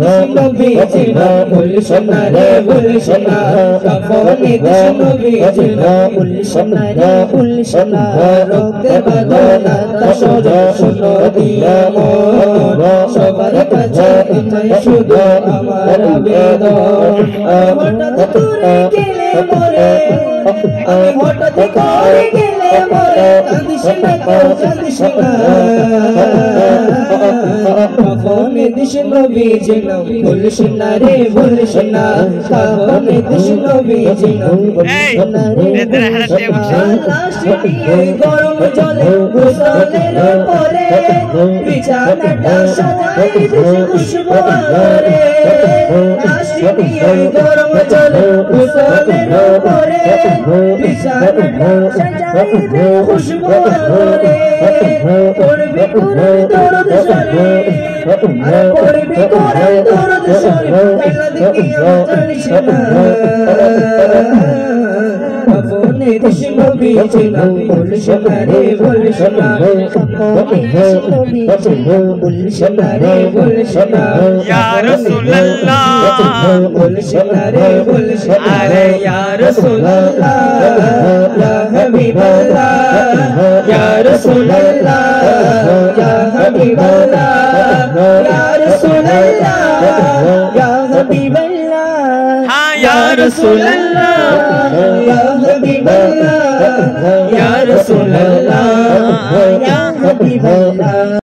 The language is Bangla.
নবী জিনা ভুল সোনা রে ভুল সোনা কাফনে দিস নবী জিনা ভুল সোনা রে ভুল সোনা রক্তে বাঁধনা তাসর শুনো দিয়া মন সবার কাছে এটাই শুধু আমার আবেদন হঠাৎ করে গেলে মরে আমি হঠাৎ করে গেলে মরে কাঁদিস না কাঁদিস না কাফনে দিস নবী জিনা ভুল সোনা রে ভুল সোনা কাফনে দিস নবী জিনা ভুল সোনা রে লাশ দিয়ে গরম জলে গোসলের পরে বিছানাটা সাজাই দিস খুশবু করে লাশ দিয়ে গরম জলে গোসলের পরে বিছানাটা সাজাই দিস খুশবু করে পড়বে করে দরদ শরীর আর পড়বে করে দরদ শরীর কেন দেখিয়া জানিস না কাফনে দিস নবী জিনা ভুল সোনা রে ভুল সোনা কাফনে দিস নবী জিনা ভুল সোনা রে ভুল সোনা ইয়া রাসূলুল্লাহ ভুল সোনা রে ভুল সোনা আরে ইয়া রাসূলুল্লাহ ইয়া হাবিবাল্লাহ ইয়া রাসূলুল্লাহ ইয়া হাবিবাল্লাহ ইয়া রাসূলুল্লাহ ইয়া হাবিবাল্লাহ হ্যাঁ ইয়া রাসূলুল্লাহ ইয়া হাবিবাল্লাহ ইয়া রাসূলুল্লাহ ইয়া হাবিবাল্লাহ